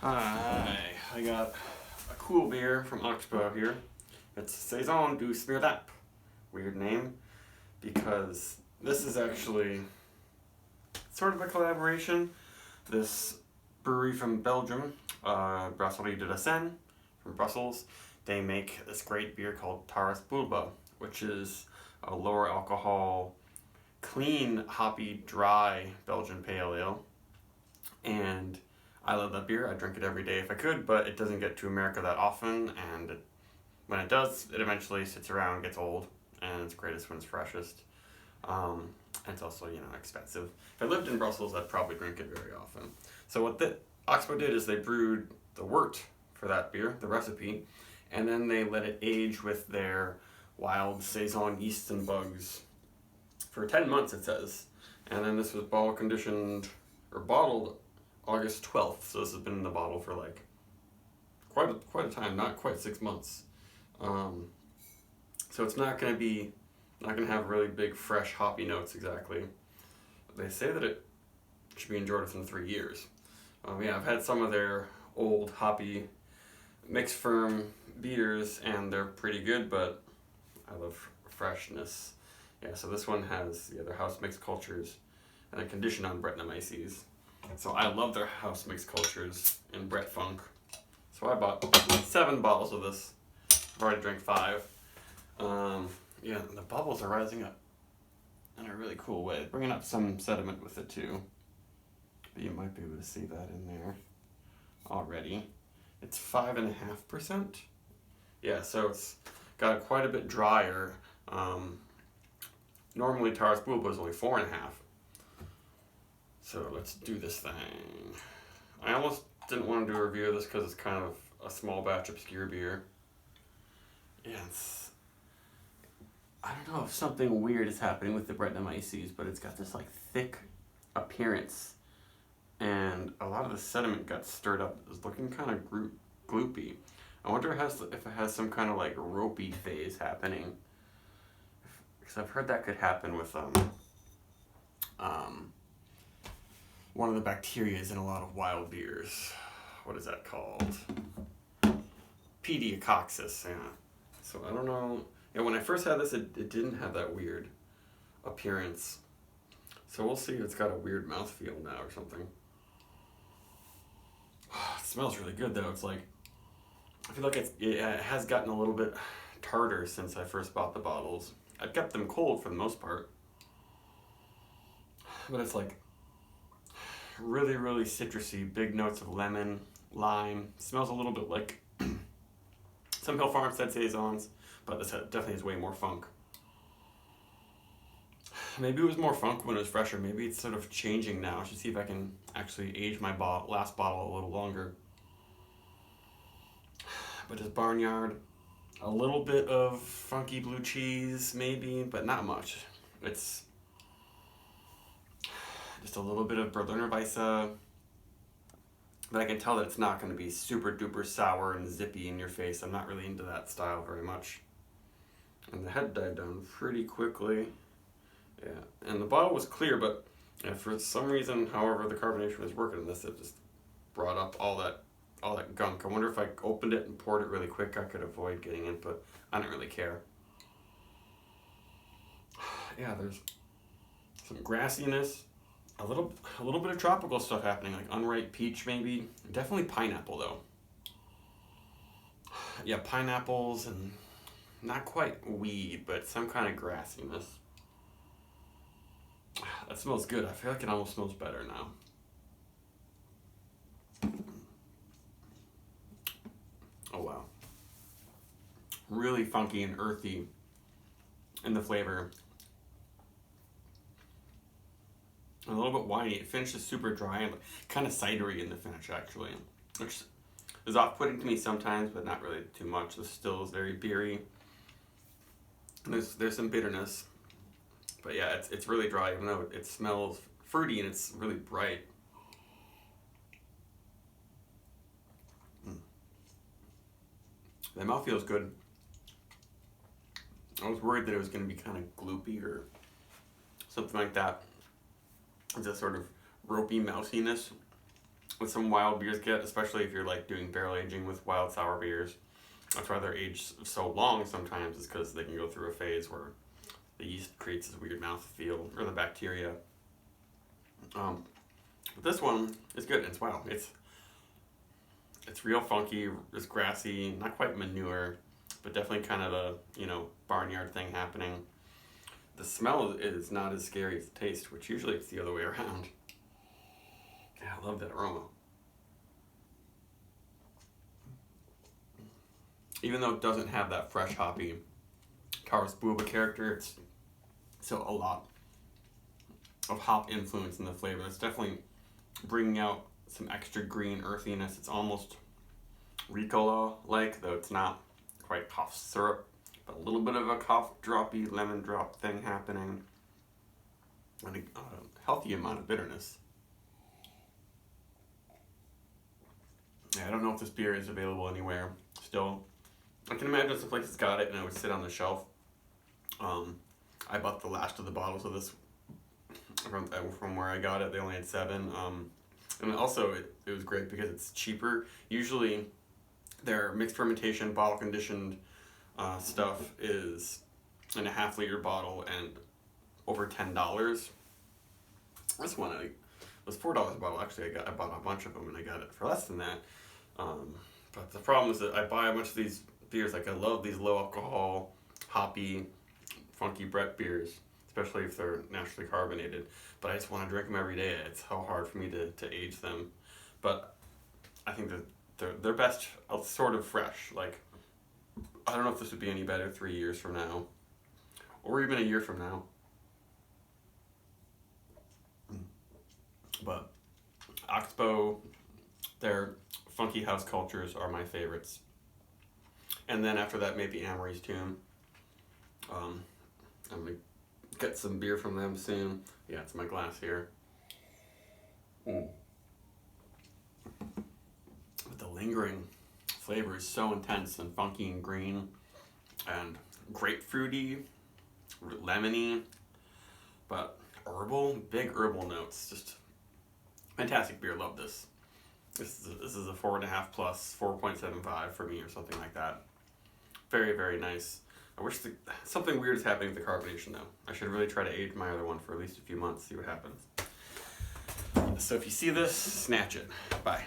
Hi, I got a cool beer from Oxbow here. It's Saison du Smeirlap. Weird name, because this is actually sort of a collaboration. This brewery from Belgium, Brasserie de la Seine from Brussels, they make this great beer called Taras Bulba, which is a lower alcohol, clean, hoppy, dry Belgian pale ale. And I love that beer. I drink it every day if I could, but it doesn't get to America that often, and when it does, it eventually sits around, gets old, and it's greatest when it's freshest. And it's also, expensive. If I lived in Brussels, I'd probably drink it very often. So what the Oxbow did is they brewed the wort for that beer, the recipe, and then they let it age with their wild Saison yeasts and bugs for 10 months, it says. And then this was bottled August 12th, so this has been in the bottle for like quite a time, not quite 6 months. So it's not going to have really big, fresh, hoppy notes exactly. They say that it should be enjoyed within 3 years. I've had some of their old, hoppy, mixed firm beers, and they're pretty good, but I love freshness. Yeah, so this one has their house mixed cultures and then conditioned on Brettanomyces. So I love their house mixed cultures in Brett Funk. So I bought 7 bottles of this. I've already drank 5. The bubbles are rising up in a really cool way. Bringing up some sediment with it too. But you might be able to see that in there already. It's 5.5%. Yeah, so it's got quite a bit drier. Normally Taras Bulba is only 4.5. So let's do this thing. I almost didn't want to do a review of this because it's kind of a small batch obscure beer. Yeah, I don't know if something weird is happening with the Brettanomyces, but it's got this like thick appearance, and a lot of the sediment got stirred up. It's looking kind of gloopy. I wonder if it has some kind of like ropey phase happening, because I've heard that could happen with one of the bacteria in a lot of wild beers. What is that called? Pediococcus, yeah. So I don't know. Yeah, when I first had this, it didn't have that weird appearance. So we'll see if it's got a weird mouthfeel now or something. It smells really good though. It's like, I feel like it has gotten a little bit tartar since I first bought the bottles. I've kept them cold for the most part. But it's like really, really citrusy, big notes of lemon, lime. Smells a little bit like some Hill Farmstead Saisons, but this definitely has way more funk. Maybe it was more funk when it was fresher. Maybe it's sort of changing now. I should see if I can actually age my last bottle a little longer. But it's Barnyard. A little bit of funky blue cheese, maybe, but not much. It's just a little bit of Berliner Weisse, but I can tell that it's not going to be super duper sour and zippy in your face. I'm not really into that style very much. And the head died down pretty quickly. Yeah, and the bottle was clear, but for some reason, however the carbonation was working in this, it just brought up all that gunk. I wonder if I opened it and poured it really quick, I could avoid getting it, but I didn't really care. Yeah, there's some grassiness. A little bit of tropical stuff happening, like unripe peach maybe. Definitely pineapple though. Yeah, pineapples and not quite weed, but some kind of grassiness. That smells good. I feel like it almost smells better now. Oh wow. Really funky and earthy in the flavor. A little bit winey. It finishes super dry and kind of cidery in the finish actually, which is off-putting to me sometimes, but not really too much. This still is very beery. There's some bitterness, but yeah, it's really dry, even though it smells fruity and it's really bright. The mouth feels good. I was worried that it was going to be kind of gloopy or something like that. It's a sort of ropey mousiness. what some wild beers get, especially if you're like doing barrel aging with wild sour beers. That's why they're aged so long sometimes, is because they can go through a phase where the yeast creates this weird mouthfeel, or the bacteria. But this one is good. It's wow. It's real funky. It's grassy, not quite manure, but definitely kind of a barnyard thing happening. The smell is not as scary as the taste, which usually it's the other way around. Yeah, I love that aroma. Even though it doesn't have that fresh hoppy Booba character, it's still a lot of hop influence in the flavor. It's definitely bringing out some extra green earthiness. It's almost Ricola-like, though it's not quite cough syrup, but a little bit of a cough droppy lemon drop thing happening, and a healthy amount of bitterness. Yeah, I don't know if this beer is available anywhere still. I can imagine some places got it and it would sit on the shelf. I bought the last of the bottles of this from where I got it. They only had 7. And also it was great because it's cheaper. Usually their mixed fermentation, bottle conditioned stuff is in a half-liter bottle and over $10. This one was $4 a bottle. Actually, I bought a bunch of them and I got it for less than that. But the problem is that I buy a bunch of these beers. Like, I love these low alcohol, hoppy, funky Brett beers, especially if they're naturally carbonated. But I just want to drink them every day. It's so hard for me to age them. But I think that they're best sort of fresh. Like, I don't know if this would be any better 3 years from now, or even a year from now. But Oxbow, their funky house cultures are my favorites. And then after that, maybe Amory's Tomb. I'm gonna get some beer from them soon. Yeah, it's my glass here. But the lingering flavor is so intense and funky and green and grapefruity, lemony, but herbal, big herbal notes. Just fantastic beer. Love this. This is a 4.5 plus, 4.75 for me or something like that. Very, very nice. I wish something weird is happening with the carbonation though. I should really try to age my other one for at least a few months, see what happens. So if you see this, snatch it. Bye.